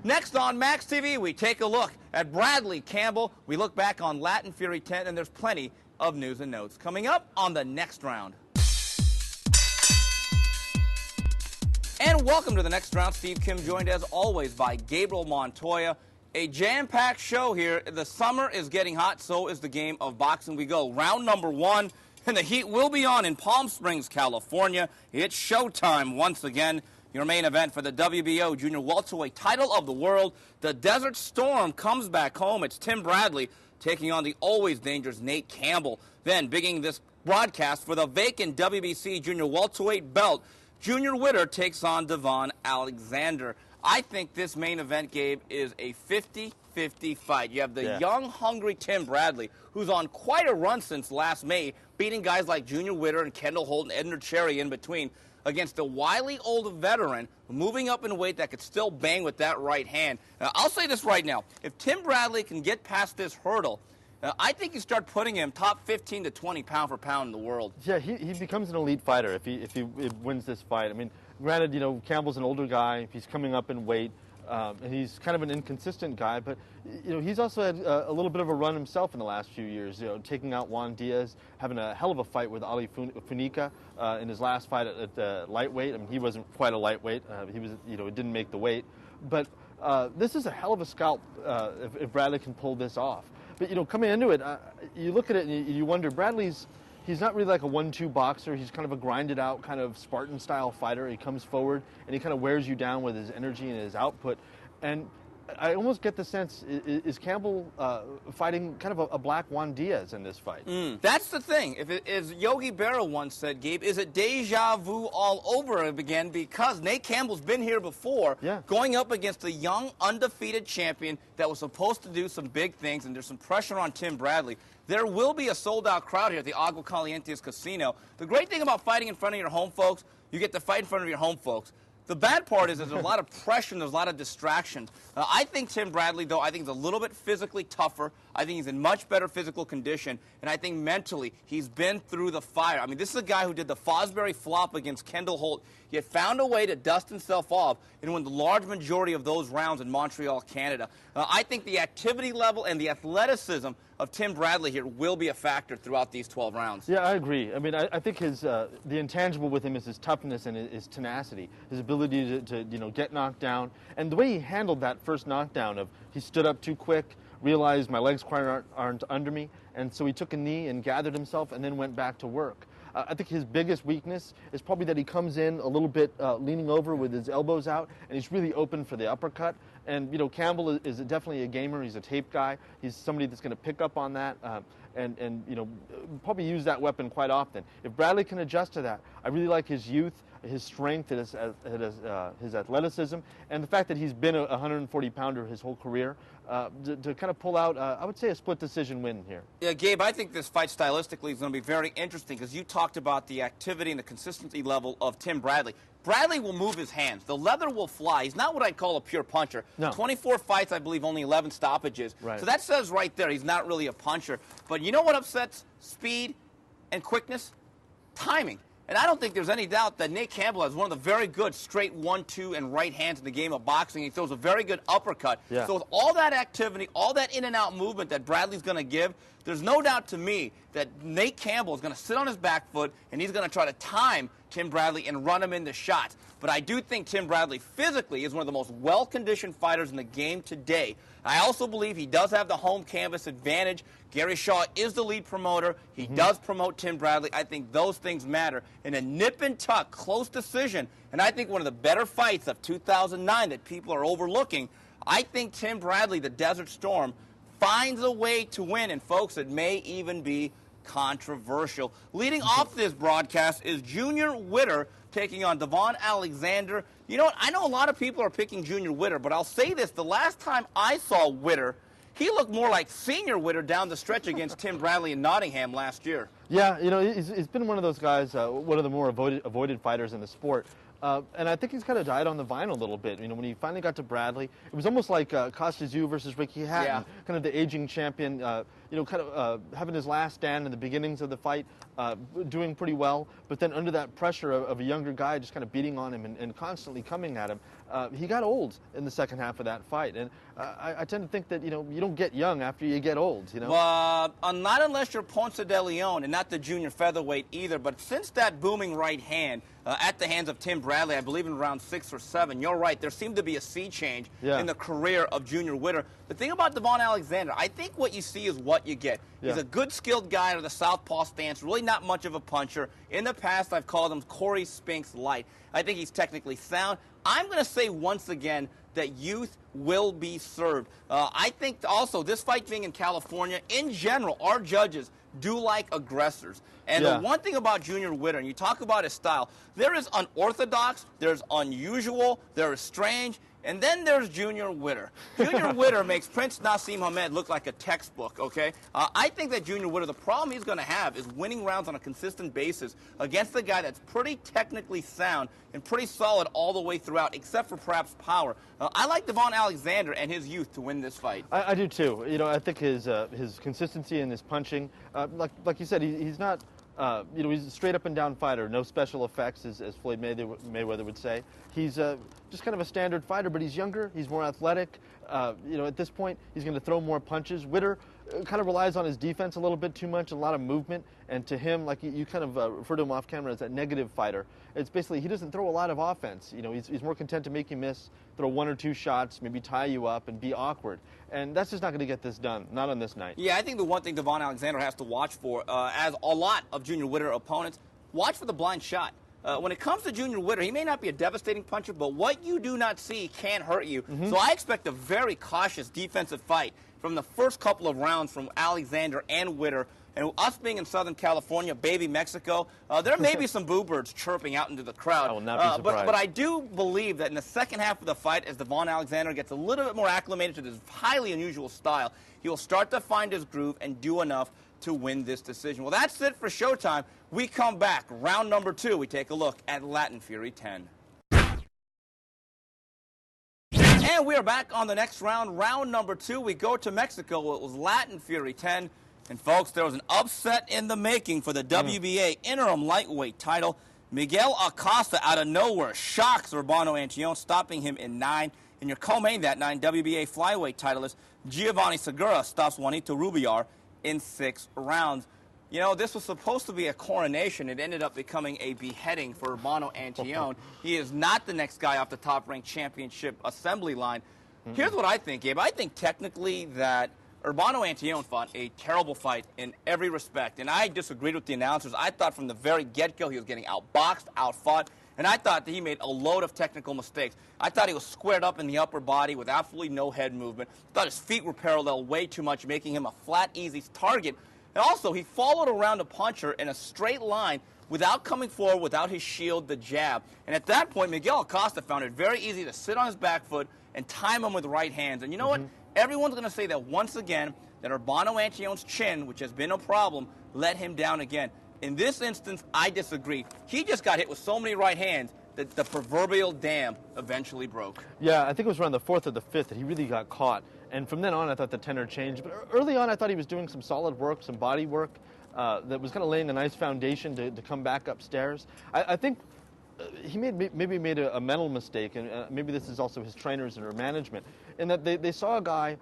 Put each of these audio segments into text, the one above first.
Next on Max TV, we take a look at Bradley Campbell. We look back on Latin Fury 10, and there's plenty of news and notes coming up on the next round. And welcome to the next round. Steve Kim joined as always by Gabriel Montoya. A jam-packed show here. The summer is getting hot, so is the game of boxing. We go round number 1, and the heat will be on in Palm Springs, California. It's showtime once again. Your main event for the WBO Junior Welterweight title of the world. The Desert Storm comes back home. It's Tim Bradley taking on the always dangerous Nate Campbell. Then, beginning this broadcast for the vacant WBC Junior Welterweight belt, Junior Witter takes on Devon Alexander. I think this main event, Gabe, is a 50-50 fight. You have the young, hungry Tim Bradley, who's on quite a run since last May, beating guys like Junior Witter and Kendall Holt and Edner Cherry in between, against a wily old veteran moving up in weight that could still bang with that right hand. I'll say this right now. If Tim Bradley can get past this hurdle, I think you start putting him top 15 to 20 pound for pound in the world. Yeah, he becomes an elite fighter if he wins this fight. I mean, granted, you know, Campbell's an older guy. He's coming up in weight, and he's kind of an inconsistent guy. But, you know, he's also had a little bit of a run himself in the last few years, you know, taking out Juan Diaz, having a hell of a fight with Ali Funica in his last fight at lightweight. I mean, he wasn't quite a lightweight. He was, you know, didn't make the weight. But this is a hell of a scalp if Bradley can pull this off. But, you know, coming into it, you look at it and you wonder, he's not really like a 1-2 boxer. He's kind of a grinded out kind of Spartan-style fighter. He comes forward and he kind of wears you down with his energy and his output. And I almost get the sense, is Campbell fighting kind of a black Juan Diaz in this fight? That's the thing. As Yogi Berra once said, Gabe, is it deja vu all over again? Because Nate Campbell's been here before, going up against a young, undefeated champion that was supposed to do some big things, and there's some pressure on Tim Bradley. There will be a sold-out crowd here at the Agua Calientes Casino. The great thing about fighting in front of your home folks, you get to fight in front of your home folks. The bad part is there's a lot of pressure and there's a lot of distraction. I think Tim Bradley, though, I think is a little bit physically tougher. I think he's in much better physical condition. And I think mentally he's been through the fire. I mean, this is a guy who did the Fosbury flop against Kendall Holt, yet found a way to dust himself off and win the large majority of those rounds in Montreal, Canada. I think the activity level and the athleticism of Tim Bradley here will be a factor throughout these 12 rounds. Yeah, I agree. I mean, I think the intangible with him is his toughness and his tenacity, his ability to you know, get knocked down, and the way he handled that first knockdown of he stood up too quick, realized my legs quite aren't under me, and so he took a knee and gathered himself and then went back to work. I think his biggest weakness is probably that he comes in a little bit leaning over with his elbows out, and he's really open for the uppercut. And, you know, Campbell is definitely a gamer. He's a tape guy. He's somebody that's going to pick up on that and, you know, probably use that weapon quite often. If Bradley can adjust to that, I really like his youth, his strength, his athleticism, and the fact that he's been a 140-pounder his whole career to kind of pull out, I would say, a split decision win here. Yeah, Gabe, I think this fight stylistically is going to be very interesting because you talked about the activity and the consistency level of Tim Bradley. Bradley will move his hands. The leather will fly. He's not what I'd call a pure puncher. No. 24 fights, I believe, only 11 stoppages. Right. So that says right there he's not really a puncher. But you know what upsets speed and quickness? Timing. And I don't think there's any doubt that Nate Campbell has one of the very good straight 1-2 and right hands in the game of boxing. He throws a very good uppercut. Yeah. So with all that activity, all that in and out movement that Bradley's going to give, there's no doubt to me that Nate Campbell is going to sit on his back foot and he's going to try to time Tim Bradley and run him into shots. But I do think Tim Bradley physically is one of the most well-conditioned fighters in the game today. I also believe he does have the home canvas advantage. Gary Shaw is the lead promoter. He does promote Tim Bradley. I think those things matter. In a nip-and-tuck, close decision, and I think one of the better fights of 2009 that people are overlooking, I think Tim Bradley, the Desert Storm, finds a way to win. And, folks, it may even be controversial. Leading off this broadcast is Junior Witter taking on Devon Alexander. You know what? I know a lot of people are picking Junior Witter, but I'll say this. The last time I saw Witter, he looked more like Senior Witter down the stretch against Tim Bradley in Nottingham last year. Yeah, you know, he's been one of those guys, one of the more avoided fighters in the sport. And I think he's kind of died on the vine a little bit. You know, when he finally got to Bradley, it was almost like Acosta versus Ricky Hatton, kind of the aging champion. kind of having his last stand in the beginnings of the fight, doing pretty well, but then under that pressure of a younger guy just kind of beating on him and constantly coming at him, he got old in the second half of that fight. And I tend to think that, you don't get young after you get old, Not unless you're Ponce de Leon, and not the junior featherweight either. But since that booming right hand at the hands of Tim Bradley, I believe in round 6 or 7, you're right, there seemed to be a sea change in the career of Junior Witter. The thing about Devon Alexander, I think what you see is what you get. He's a good, skilled guy out of the southpaw stance, really not much of a puncher. In the past, I've called him Corey Spinks light. I think he's technically sound. I'm going to say once again that youth will be served. I think also this fight being in California, in general, our judges do like aggressors. And the one thing about Junior Witter, and you talk about his style, there is unorthodox, there's unusual, there is strange, and then there's Junior Witter. Junior Witter makes Prince Nassim Hamed look like a textbook, okay? I think that Junior Witter, the problem he's going to have is winning rounds on a consistent basis against a guy that's pretty technically sound and pretty solid all the way throughout, except for perhaps power. I like Devon Alexander and his youth to win this fight. I do too. I think his consistency in his punching, like you said, he's not... he's a straight up and down fighter, no special effects, as Floyd Mayweather would say. He's just kind of a standard fighter, but he's younger, he's more athletic. At this point, he's going to throw more punches. Witter kind of relies on his defense a little bit too much, a lot of movement, and to him, like you kind of refer to him off camera as that negative fighter. It's basically, he doesn't throw a lot of offense. He's more content to make you miss, throw 1 or 2 shots, maybe tie you up and be awkward. And that's just not going to get this done, not on this night. Yeah, I think the one thing Devon Alexander has to watch for, as a lot of Junior Witter opponents, watch for the blind shot. When it comes to Junior Witter, he may not be a devastating puncher, but what you do not see can hurt you. So I expect a very cautious defensive fight from the first couple of rounds from Alexander and Witter. And us being in Southern California, baby Mexico, there may be some boo birds chirping out into the crowd. I will not be surprised. But I do believe that in the second half of the fight, as Devon Alexander gets a little bit more acclimated to this highly unusual style, he will start to find his groove and do enough to win this decision. Well, that's it for Showtime. We come back. Round number 2, we take a look at Latin Fury 10. And we are back on the next round. Round number 2, we go to Mexico. It was Latin Fury 10. And, folks, there was an upset in the making for the WBA interim lightweight title. Miguel Acosta, out of nowhere, shocks Robono Antillon, stopping him in 9. And your co-main that 9 WBA flyweight titleist, Giovanni Segura, stops Juanito Rubiar in 6 rounds. This was supposed to be a coronation. It ended up becoming a beheading for Robono Antillon. He is not the next guy off the top-ranked championship assembly line. Here's what I think, Gabe. I think technically that Robono Antillon fought a terrible fight in every respect, and I disagreed with the announcers. I thought from the very get-go he was getting outboxed, outfought, and I thought that he made a load of technical mistakes. I thought he was squared up in the upper body with absolutely no head movement. I thought his feet were parallel way too much, making him a flat, easy target. And also, he followed around a puncher in a straight line without coming forward, without his shield, the jab. And at that point, Miguel Acosta found it very easy to sit on his back foot and time him with right hands. And you know what? Everyone's going to say that once again, that Robono Antillon's chin, which has been a problem, let him down again. In this instance, I disagree. He just got hit with so many right hands that the proverbial dam eventually broke. Yeah, I think it was around the 4th or the 5th that he really got caught. And from then on, I thought the tenor changed. But early on, I thought he was doing some solid work, some body work that was kind of laying a nice foundation to come back upstairs. I think he maybe made a mental mistake, and maybe this is also his trainers and her management, in that they saw a guy,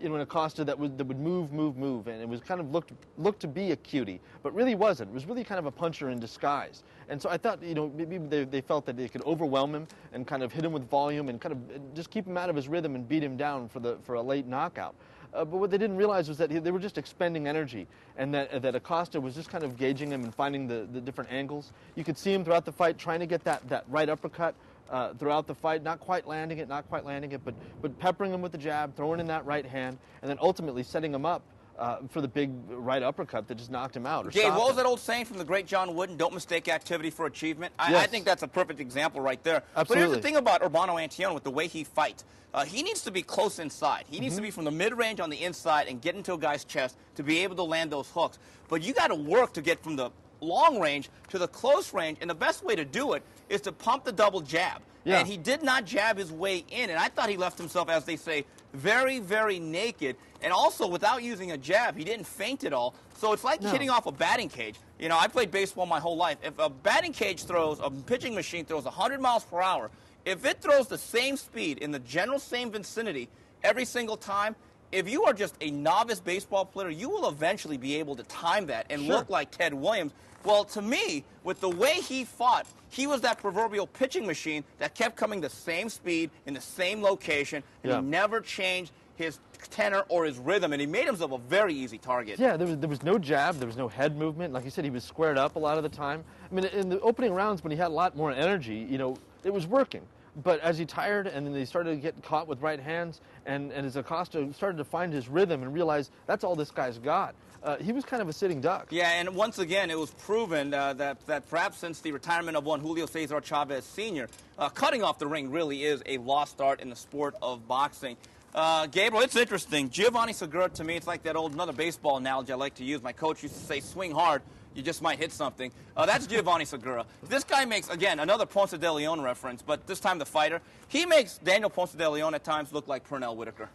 in Acosta that would move, and it was kind of looked to be a cutie, but really wasn't. It was really kind of a puncher in disguise. And so I thought, maybe they felt that they could overwhelm him and kind of hit him with volume and kind of just keep him out of his rhythm and beat him down for a late knockout. But what they didn't realize was that they were just expending energy, and that Acosta was just kind of gauging him and finding the different angles. You could see him throughout the fight trying to get that right uppercut throughout the fight, not quite landing it, but peppering him with the jab, throwing in that right hand, and then ultimately setting him up for the big right uppercut that just knocked him out. Gabe, what was that old saying from the great John Wooden? Don't mistake activity for achievement. I think that's a perfect example right there. Absolutely. But here's the thing about Robono Antillon with the way he fights. He needs to be close inside. He needs to be from the mid-range on the inside and get into a guy's chest to be able to land those hooks. But you got to work to get from the long range to the close range, and the best way to do it is to pump the double jab. Yeah. And he did not jab his way in. And I thought he left himself, as they say, very, very naked. And also, without using a jab, he didn't feint at all. So it's like hitting off a batting cage. You know, I played baseball my whole life. If a batting cage throws, a pitching machine throws 100 miles per hour, if it throws the same speed in the general same vicinity every single time, if you are just a novice baseball player, you will eventually be able to time that and look like Ted Williams. Well, to me, with the way he fought, he was that proverbial pitching machine that kept coming the same speed in the same location, and he never changed his tenor or his rhythm, and he made himself a very easy target. Yeah, there was no jab, there was no head movement. Like you said, he was squared up a lot of the time. I mean, in the opening rounds when he had a lot more energy, you know, it was working. But as he tired and then he started to get caught with right hands, and as Acosta started to find his rhythm and realize that's all this guy's got, he was kind of a sitting duck. Yeah, and once again, it was proven that perhaps since the retirement of one Julio Cesar Chavez Sr., cutting off the ring really is a lost art in the sport of boxing. Gabriel, it's interesting. Giovanni Segura, to me, it's like that old another baseball analogy I like to use. My coach used to say, swing hard, you just might hit something. That's Giovanni Segura. This guy makes, again, another Ponce de Leon reference, but this time the fighter. He makes Daniel Ponce de Leon at times look like Pernell Whitaker.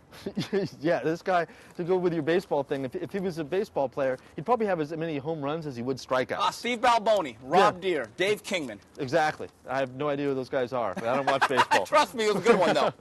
Yeah, this guy, to go with your baseball thing, if he was a baseball player, he'd probably have as many home runs as he would strikeouts. Steve Balboni, Rob Deere, Dave Kingman. Exactly. I have no idea who those guys are, but I don't watch baseball. Trust me, it was a good one, though.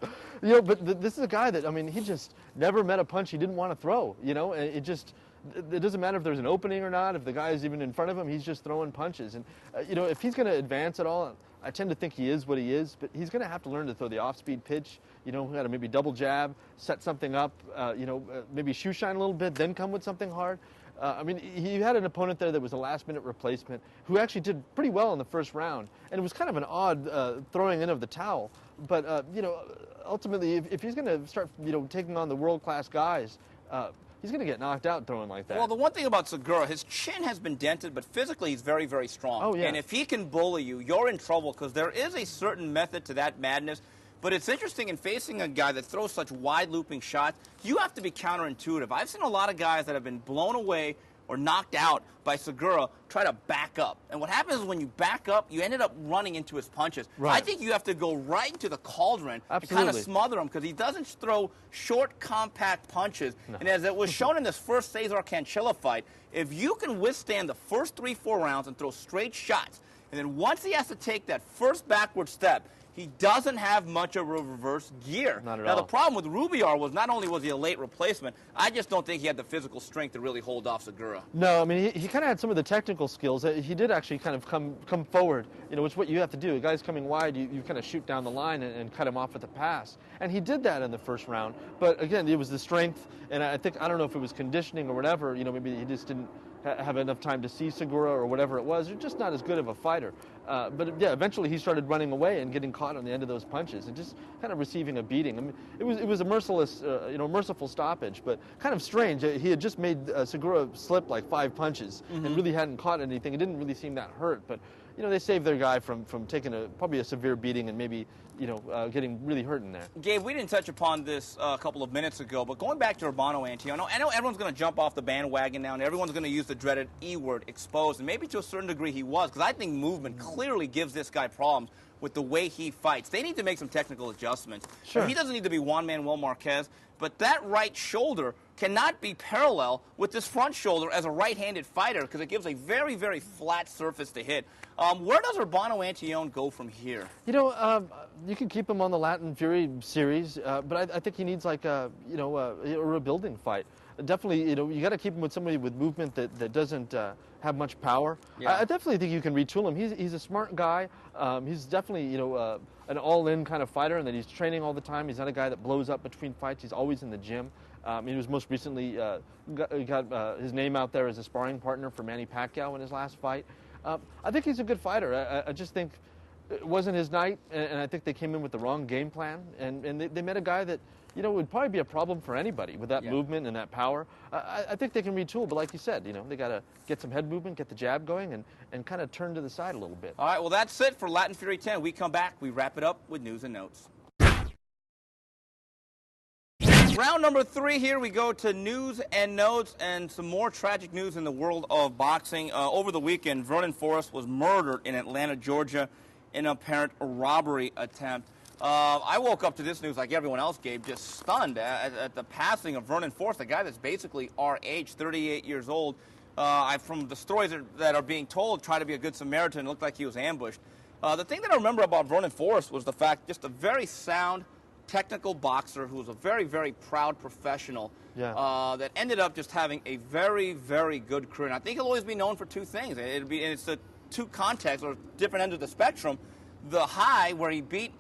You know, but this is a guy that, I mean, he just never met a punch he didn't want to throw, you know, and it doesn't matter if there's an opening or not, if the guy is even in front of him, he's just throwing punches. And, you know, if he's going to advance at all, I tend to think he is what he is, but he's going to have to learn to throw the off-speed pitch, you know, got to maybe double jab, set something up, you know, maybe shoe shine a little bit, then come with something hard. I mean, he had an opponent there that was a last-minute replacement who actually did pretty well in the first round, and it was kind of an odd throwing in of the towel. But, you know, ultimately, if he's going to start, you know, taking on the world-class guys, he's going to get knocked out throwing like that. Well, the one thing about Segura, his chin has been dented, but physically he's very, very strong. Oh, yeah. And if he can bully you, you're in trouble because there is a certain method to that madness. But it's interesting in facing a guy that throws such wide looping shots, you have to be counterintuitive. I've seen a lot of guys that have been blown away or knocked out by Segura try to back up. And what happens is when you back up, you ended up running into his punches. Right. I think you have to go right into the cauldron and kind of smother him because he doesn't throw short, compact punches. No. And as it was shown in this first Cesar Canchilla fight, if you can withstand the first 3-4 rounds and throw straight shots, and then once he has to take that first backward step, he doesn't have much of a reverse gear. Not at all. all. The problem with Rubiar was not only was he a late replacement, I just don't think he had the physical strength to really hold off Segura. No, I mean, he kind of had some of the technical skills. He did actually kind of come forward. You know, it's what you have to do. A guy's coming wide, you kind of shoot down the line and cut him off with the pass. And he did that in the first round. But again, it was the strength, and I don't know if it was conditioning or whatever, you know, maybe he just didn't have enough time to see Segura or whatever it was. You're just not as good of a fighter. But yeah, eventually he started running away and getting caught on the end of those punches and just kind of receiving a beating. I mean, it was a merciless, merciful stoppage, but kind of strange. He had just made Segura slip like 5 punches and really hadn't caught anything. It didn't really seem that hurt, but you know, they saved their guy from taking probably a severe beating and maybe, you know, getting really hurt in there. Gabe, we didn't touch upon this a couple of minutes ago, but going back to Robono, Antillon, I know everyone's going to jump off the bandwagon now, and everyone's going to use the dreaded E word, exposed, and maybe to a certain degree he was, because I think movement clearly gives this guy problems with the way he fights. They need to make some technical adjustments. Sure. He doesn't need to be Juan Manuel Marquez, but that right shoulder cannot be parallel with this front shoulder as a right-handed fighter because it gives a very, very flat surface to hit. Where does Robono Antillon go from here? You know, you can keep him on the Latin Fury series, but I think he needs like a rebuilding fight. Definitely, you know, you got to keep him with somebody with movement that doesn't have much power. Yeah. I definitely think you can retool him. He's a smart guy. He's definitely, you know, an all-in kind of fighter, and that he's training all the time. He's not a guy that blows up between fights. He's always in the gym. He was most recently got his name out there as a sparring partner for Manny Pacquiao in his last fight. I think he's a good fighter. I just think it wasn't his night, and I think they came in with the wrong game plan, and they met a guy that, you know, would probably be a problem for anybody with that movement and that power. I think they can retool, but like you said, you know, they got to get some head movement, get the jab going, and kind of turn to the side a little bit. All right, well, that's it for Latin Fury 10. We come back, we wrap it up with news and notes. Round number 3 here, we go to news and notes and some more tragic news in the world of boxing. Over the weekend, Vernon Forrest was murdered in Atlanta, Georgia. in an apparent robbery attempt. I woke up to this news like everyone else, Gabe, just stunned at the passing of Vernon Forrest, a guy that's basically our age, 38 years old. From the stories that are being told, tried to be a good Samaritan, looked like he was ambushed. The thing that I remember about Vernon Forrest was the fact, just a very sound, technical boxer who was a very, very proud professional that ended up just having a very, very good career. And I think he'll always be known for two things. It's the two contexts or different ends of the spectrum. The high, where he beat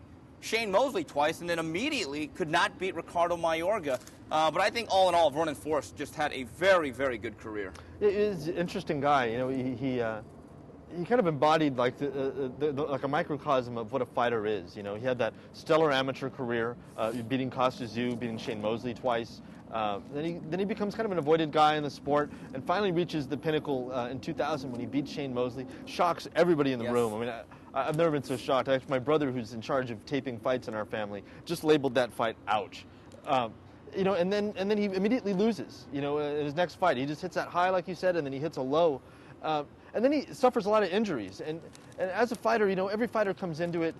Shane Mosley twice and then immediately could not beat Ricardo Mayorga. But I think all in all, Vernon Forrest just had a very, very good career. He's an interesting guy. You know, he kind of embodied like like a microcosm of what a fighter is. You know, he had that stellar amateur career, beating Costa Zoo, beating Shane Mosley twice. Then he becomes kind of an avoided guy in the sport, and finally reaches the pinnacle in 2000 when he beats Shane Mosley. Shocks everybody in the room. I mean, I've never been so shocked. Actually, my brother, who's in charge of taping fights in our family, just labeled that fight "ouch." You know, and then he immediately loses. You know, in his next fight, he just hits that high, like you said, and then he hits a low. And then he suffers a lot of injuries. And as a fighter, you know, every fighter comes into it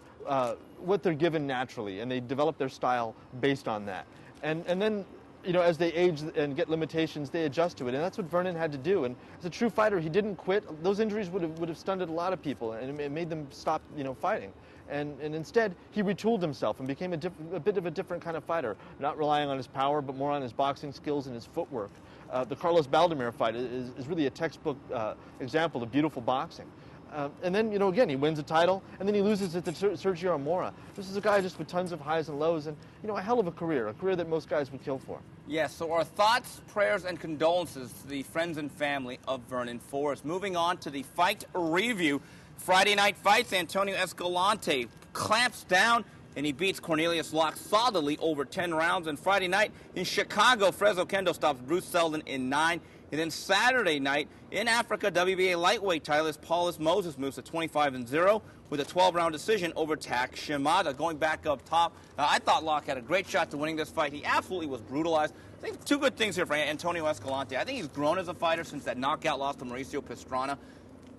what they're given naturally, and they develop their style based on that. And then, you know, as they age and get limitations, they adjust to it. And that's what Vernon had to do. And as a true fighter, he didn't quit. Those injuries would have stunted a lot of people, and it made them stop, you know, fighting. And instead, he retooled himself and became a bit of a different kind of fighter, not relying on his power, but more on his boxing skills and his footwork. The Carlos Baldomir fight is really a textbook example of beautiful boxing. And then, you know, again, he wins a title, and then he loses it to Sergio Amora. This is a guy just with tons of highs and lows, and, you know, a hell of a career that most guys would kill for. Yes, so our thoughts, prayers, and condolences to the friends and family of Vernon Forrest. Moving on to the fight review. Friday night fights, Antonio Escalante clamps down, and he beats Cornelius Locke solidly over 10 rounds. And Friday night in Chicago, Fresno Kendo stops Bruce Seldon in 9. And then Saturday night in Africa, WBA lightweight titleist Paulus Moses moves to 25-0 with a 12-round decision over Tak Shimada. Going back up top, I thought Locke had a great shot to winning this fight. He absolutely was brutalized. I think two good things here for Antonio Escalante. I think he's grown as a fighter since that knockout loss to Mauricio Pastrana.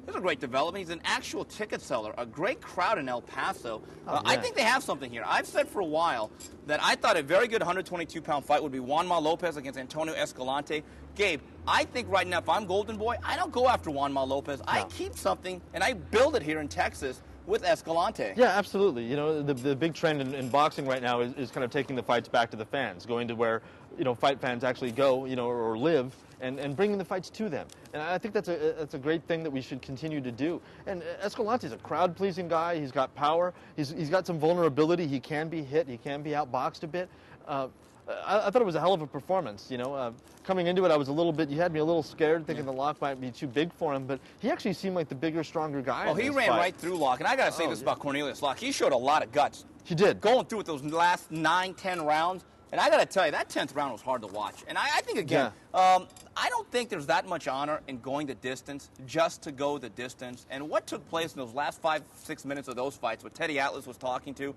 This is a great development. He's an actual ticket seller, a great crowd in El Paso. I think they have something here. I've said for a while that I thought a very good 122-pound fight would be Juanma Lopez against Antonio Escalante. Gabe, I think right now, if I'm Golden Boy, I don't go after Juanma Lopez. No. I keep something, and I build it here in Texas with Escalante. Yeah, absolutely. You know, the big trend in boxing right now is kind of taking the fights back to the fans, going to where, you know, fight fans actually go, you know, or live, and bringing the fights to them. And I think that's a great thing that we should continue to do. And Escalante's a crowd-pleasing guy. He's got power. He's got some vulnerability. He can be hit. He can be outboxed a bit. I thought it was a hell of a performance. You know, coming into it, you had me a little scared, thinking the Locke might be too big for him, but he actually seemed like the bigger, stronger guy. Oh, he ran right through Locke, and I got to say this about Cornelius Locke. He showed a lot of guts. He did. Going through with those last 9, 10 rounds, and I got to tell you, that 10th round was hard to watch. And I think, again, I don't think there's that much honor in going the distance just to go the distance. And what took place in those last 5-6 minutes of those fights, what Teddy Atlas was talking to,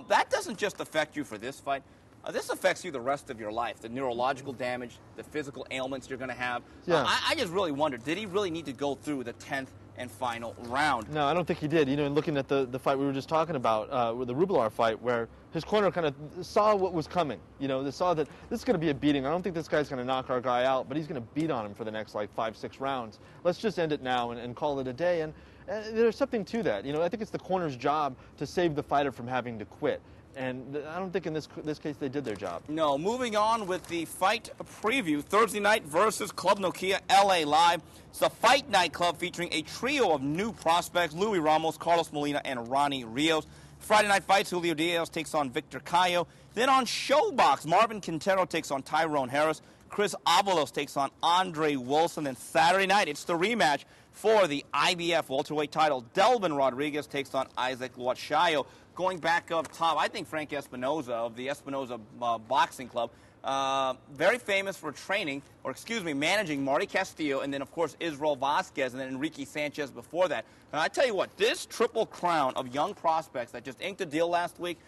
that doesn't just affect you for this fight. This affects you the rest of your life, the neurological damage, the physical ailments you're going to have. Yeah. I just really wondered, did he really need to go through the 10th and final round? No, I don't think he did. You know, in looking at the fight we were just talking about, with the Rubilar fight, where his corner kind of saw what was coming. You know, they saw that this is going to be a beating. I don't think this guy's going to knock our guy out, but he's going to beat on him for the next, like, 5-6 rounds. Let's just end it now and call it a day. And there's something to that. You know, I think it's the corner's job to save the fighter from having to quit. And I don't think in this case they did their job. No, moving on with the fight preview. Thursday night versus Club Nokia LA Live. It's a fight night club featuring a trio of new prospects, Louis Ramos, Carlos Molina, and Ronnie Rios. Friday night fights, Julio Diaz takes on Victor Cayo. Then on Showbox, Marvin Quintero takes on Tyrone Harris. Chris Avalos takes on Andre Wilson. Then Saturday night, it's the rematch for the IBF welterweight title. Delvin Rodriguez takes on Isaac Luachayo. Going back up top, I think Frank Espinoza of the Espinoza Boxing Club, very famous for managing Marty Castillo, and then, of course, Israel Vasquez, and then Enrique Sanchez before that. And I tell you what, this triple crown of young prospects that just inked a deal last week,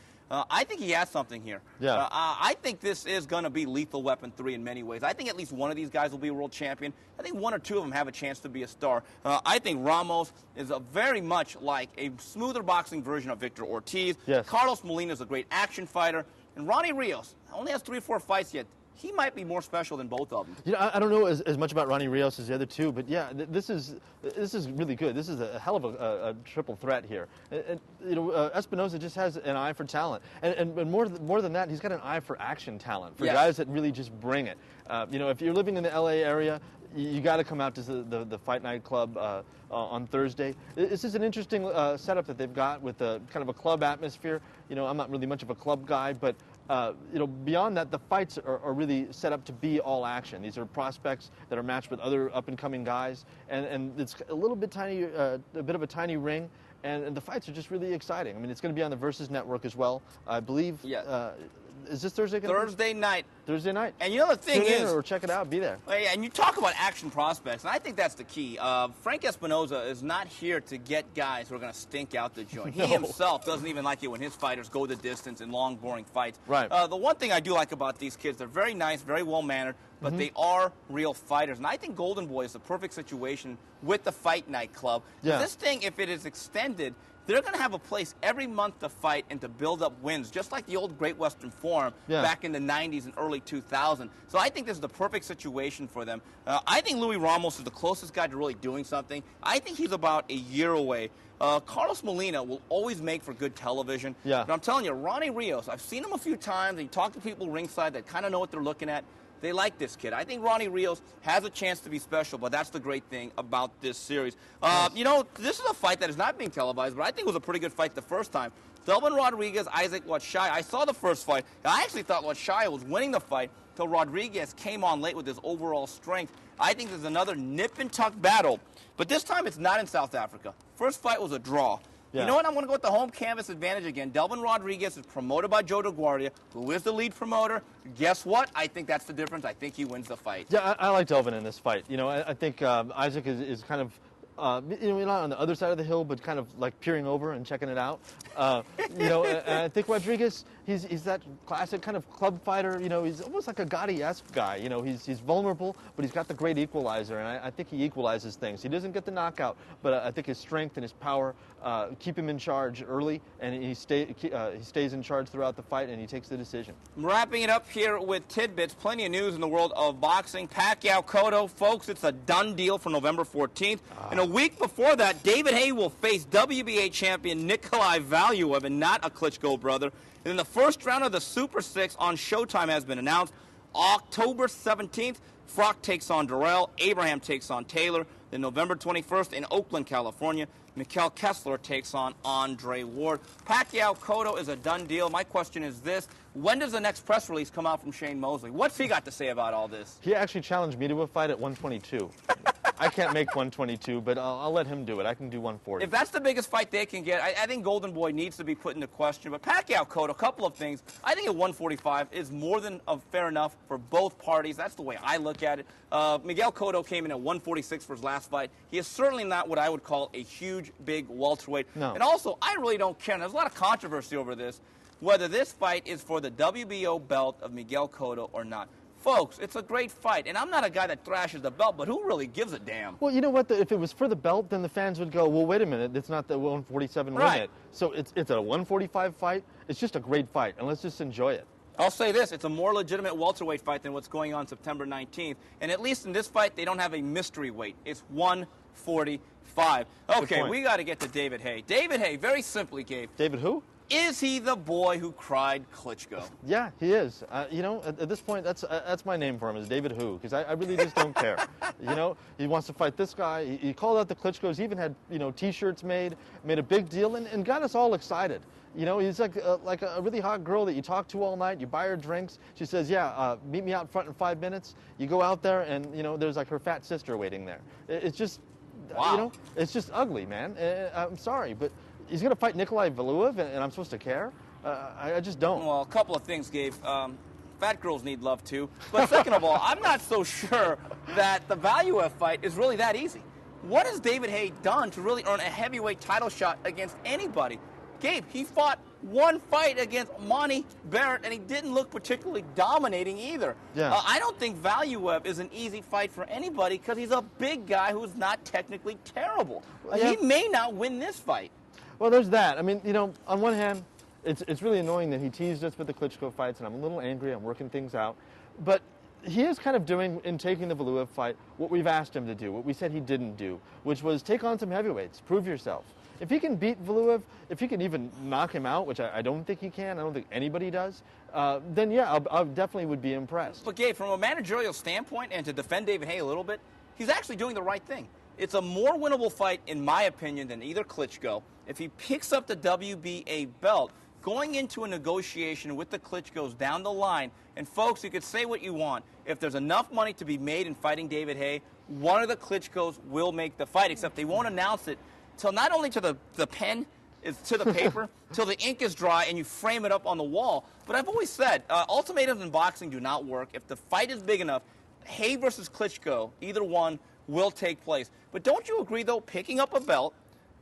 I think he has something here. Yeah. I think this is going to be Lethal Weapon 3 in many ways. I think at least one of these guys will be a world champion. I think one or two of them have a chance to be a star. I think Ramos is very much like a smoother boxing version of Victor Ortiz. Yes. Carlos Molina is a great action fighter. And Ronnie Rios only has 3 or 4 fights yet. He might be more special than both of them. You know, I don't know as much about Ronnie Rios as the other two, but yeah, this is really good. This is a hell of a triple threat here. And you know, Espinosa just has an eye for talent, and more than that, he's got an eye for action talent, for guys that really just bring it. You know, if you're living in the LA area, you got to come out to the Fight Night Club on Thursday. This is an interesting setup that they've got with kind of a club atmosphere. You know, I'm not really much of a club guy, but you know, beyond that, the fights are really set up to be all action. These are prospects that are matched with other up-and-coming guys, and it's a little bit tiny, a bit of a tiny ring, and the fights are just really exciting. I mean, it's going to be on the Versus Network as well, I believe. Yeah. Is this Thursday? Thursday night. Thursday night. And you know the thing is, or check it out, be there. Well, yeah, and you talk about action prospects, and I think that's the key. Frank Espinosa is not here to get guys who are going to stink out the joint. No. He himself doesn't even like it when his fighters go the distance in long, boring fights. Right. The one thing I do like about these kids, they're very nice, very well-mannered, but they are real fighters. And I think Golden Boy is the perfect situation with the Fight Night Club. Yeah. This thing, if it is extended, they're going to have a place every month to fight and to build up wins, just like the old Great Western Forum back in the 90s and early 2000s. So I think this is the perfect situation for them. I think Luis Ramos is the closest guy to really doing something. I think he's about a year away. Carlos Molina will always make for good television. Yeah. But I'm telling you, Ronnie Rios, I've seen him a few times. He talked to people ringside that kind of know what they're looking at. They like this kid. I think Ronnie Rios has a chance to be special, but that's the great thing about this series. You know, this is a fight that is not being televised, but I think it was a pretty good fight the first time. Delvin Rodriguez, Isaac Watshaya. I saw the first fight. I actually thought Watshaya was winning the fight until Rodriguez came on late with his overall strength. I think there's another nip-and-tuck battle, but this time it's not in South Africa. First fight was a draw. Yeah. You know what? I'm going to go with the home canvas advantage again. Delvin Rodriguez is promoted by Joe DeGuardia, who is the lead promoter. Guess what? I think that's the difference. I think he wins the fight. Yeah, I like Delvin in this fight. You know, I think Isaac is kind of, you know, not on the other side of the hill, but kind of like peering over and checking it out. You know, and I think Rodriguez, he's that classic kind of club fighter. You know, he's almost like a Gotti-esque guy. You know, he's vulnerable, but he's got the great equalizer, and I think he equalizes things. He doesn't get the knockout, but I think his strength and his power keep him in charge early, and he stays in charge throughout the fight, and he takes the decision. Wrapping it up here with tidbits, plenty of news in the world of boxing. Pacquiao Cotto, folks, it's a done deal for November 14th. And a week before that, David Haye will face WBA champion Nikolai Valuev, and not a Klitschko brother. And then the first round of the Super 6 on Showtime has been announced. October 17th, Froch takes on Durrell, Abraham takes on Taylor. Then November 21st in Oakland, California, Mikael Kessler takes on Andre Ward. Pacquiao Cotto is a done deal. My question is this: when does the next press release come out from Shane Mosley? What's he got to say about all this? He actually challenged me to a fight at 122. I can't make 122, but I'll let him do it. I can do 140. If that's the biggest fight they can get, I think Golden Boy needs to be put into question. But Pacquiao Cotto, a couple of things. I think at 145 is more than fair enough for both parties. That's the way I look at it. Miguel Cotto came in at 146 for his last fight. He is certainly not what I would call a huge, big welterweight. No. And also, I really don't care. And there's a lot of controversy over this, whether this fight is for the WBO belt of Miguel Cotto or not. Folks, it's a great fight, and I'm not a guy that thrashes the belt, but who really gives a damn? Well, you know what? If it was for the belt, then the fans would go, well, wait a minute, it's not the 147 limit. So it's a 145 fight. It's just a great fight, and let's just enjoy it. I'll say this, it's a more legitimate welterweight fight than what's going on September 19th, and at least in this fight, they don't have a mystery weight. It's 145. Okay, we got to get to David Haye. David Haye, very simply, Gabe. David who? Is he the boy who cried Klitschko? Yeah, he is. You know, at this point, that's my name for him, is David Who, because I really just don't care. You know, he wants to fight this guy. He called out the Klitschkos. He even had, you know, T-shirts made a big deal, and got us all excited. You know, he's like a really hot girl that you talk to all night. You buy her drinks. She says, yeah, meet me out front in 5 minutes. You go out there, and, you know, there's like her fat sister waiting there. It's just, wow. You know, it's just ugly, man. I'm sorry, but he's going to fight Nikolai Valuev, and I'm supposed to care? I just don't. Well, a couple of things, Gabe. Fat girls need love, too. But second of all, I'm not so sure that the Valuev fight is really that easy. What has David Haye done to really earn a heavyweight title shot against anybody? Gabe, he fought one fight against Monty Barrett, and he didn't look particularly dominating either. Yeah. I don't think Valuev is an easy fight for anybody because he's a big guy who's not technically terrible. Yeah. He may not win this fight. Well, there's that. I mean, on one hand, it's really annoying that he teased us with the Klitschko fights, and I'm a little angry. I'm working things out. But he is kind of doing, in taking the Valuev fight, what we've asked him to do, what we said he didn't do, which was take on some heavyweights, prove yourself. If he can beat Valuev, if he can even knock him out, which I don't think he can, I don't think anybody does, then yeah, I definitely would be impressed. But Gabe, from a managerial standpoint, and to defend David Haye a little bit, he's actually doing the right thing. It's a more winnable fight, in my opinion, than either Klitschko. If he picks up the WBA belt, going into a negotiation with the Klitschkos down the line, and folks, you could say what you want. If there's enough money to be made in fighting David Haye, one of the Klitschkos will make the fight, except they won't announce it till not only to the pen, is to the paper, till the ink is dry and you frame it up on the wall. But I've always said, ultimatums in boxing do not work. If the fight is big enough, Haye versus Klitschko, either one will take place. But don't you agree, though, picking up a belt,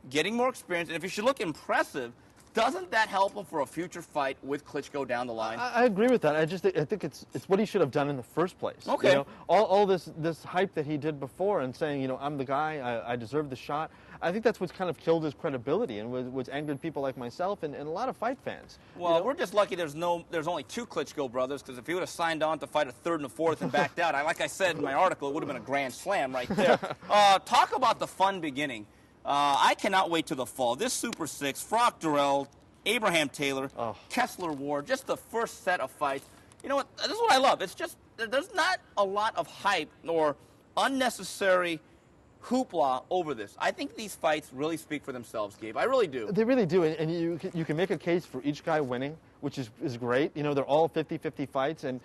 getting more experience, and if you should look impressive, doesn't that help him for a future fight with Klitschko down the line? I agree with that. I think it's what he should have done in the first place. Okay. All this hype that he did before and saying, I'm the guy, I deserve the shot. I think that's what's kind of killed his credibility and what's angered people like myself and a lot of fight fans. Well, we're just lucky there's only two Klitschko brothers, because if he would have signed on to fight a third and a fourth and backed out, like I said in my article, it would have been a grand slam right there. Talk about the fun beginning. I cannot wait to the fall. This Super Six, Frock Durrell, Abraham Taylor, Kessler Ward, just the first set of fights. You know what? This is what I love. It's just there's not a lot of hype or unnecessary hoopla over this. I think these fights really speak for themselves, Gabe. I really do. They really do, and you can make a case for each guy winning, which is great. They're all 50-50 fights, and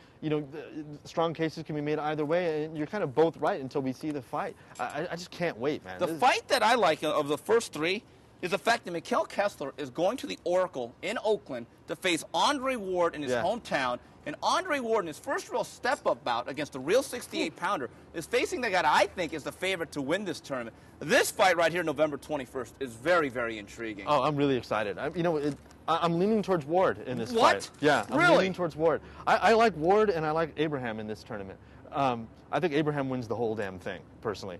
strong cases can be made either way, and you're kind of both right until we see the fight. I just can't wait, man. The fight that I like of the first three is the fact that Miguel Kessler is going to the Oracle in Oakland to face Andre Ward in his hometown. And Andre Ward, in his first real step-up bout against a real 68-pounder, is facing the guy that I think is the favorite to win this tournament. This fight right here, November 21st, is very, very intriguing. Oh, I'm really excited. I'm leaning towards Ward in this fight. What? Yeah, I'm really? leaning towards Ward. I like Ward and I like Abraham in this tournament. I think Abraham wins the whole damn thing, personally.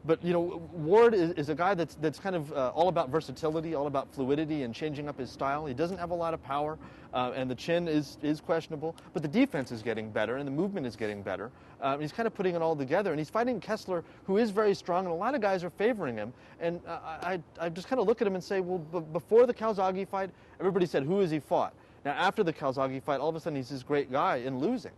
But Ward is a guy that's kind of all about versatility, all about fluidity and changing up his style. He doesn't have a lot of power, and the chin is questionable. But the defense is getting better, and the movement is getting better. He's kind of putting it all together, and he's fighting Kessler, who is very strong, and a lot of guys are favoring him. And I just kind of look at him and say, well, before the Calzaghe fight, everybody said, who has he fought? Now, after the Calzaghe fight, all of a sudden he's this great guy in losing.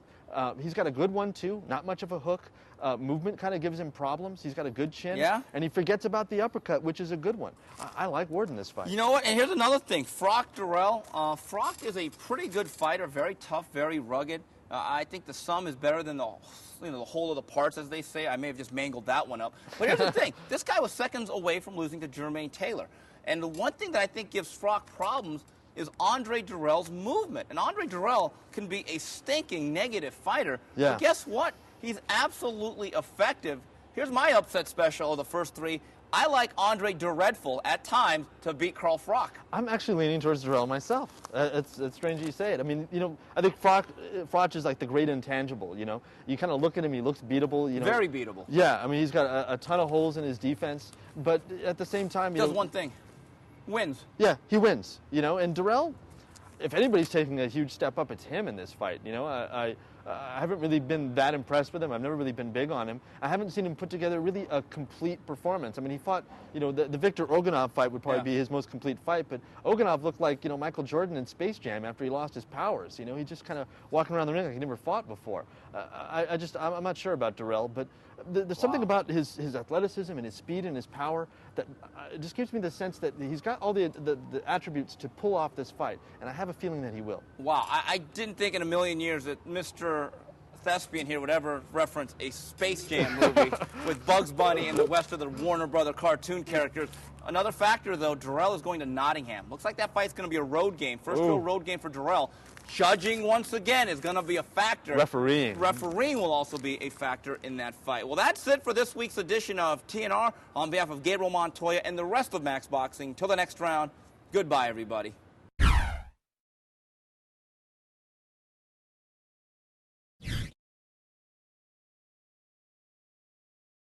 He's got a good one, too, not much of a hook. Movement kind of gives him problems. He's got a good chin. Yeah. And he forgets about the uppercut, which is a good one. I like Ward in this fight. You know what? And here's another thing. Frock Durrell. Frock is a pretty good fighter, very tough, very rugged. I think the sum is better than the whole of the parts, as they say. I may have just mangled that one up. But here's the thing. This guy was seconds away from losing to Jermaine Taylor. And the one thing that I think gives Frock problems is Andre Durrell's movement. And Andre Durrell can be a stinking negative fighter. Yeah. But guess what? He's absolutely effective. Here's my upset special of the first three. I like Andre Dreadful at times to beat Carl Frock. I'm actually leaning towards Durrell myself. It's strange you say it. I mean, I think Froch is like the great intangible, You kind of look at him, he looks beatable, Very beatable. Yeah, I mean, he's got a ton of holes in his defense, but at the same time, Does one thing. Wins. Yeah, he wins, and Durrell, if anybody's taking a huge step up, it's him in this fight, I haven't really been that impressed with him. I've never really been big on him. I haven't seen him put together really a complete performance. I mean, he fought, the Victor Oganov fight would probably be his most complete fight, but Oganov looked like, Michael Jordan in Space Jam after he lost his powers. He just kind of walking around the ring like he never fought before. I'm not sure about Durrell, but there's something about his athleticism and his speed and his power that it just gives me the sense that he's got all the attributes to pull off this fight, and I have a feeling that he will. Wow, I didn't think in a million years that Mr. Thespian here would ever reference a Space Jam movie with Bugs Bunny and the rest of the Warner Brother cartoon characters. Another factor, though, Durrell is going to Nottingham. Looks like that fight's going to be a road game. First real road game for Durrell. Judging, once again, is going to be a factor. Refereeing. Refereeing will also be a factor in that fight. Well, that's it for this week's edition of TNR. On behalf of Gabriel Montoya and the rest of Max Boxing, till the next round, goodbye, everybody.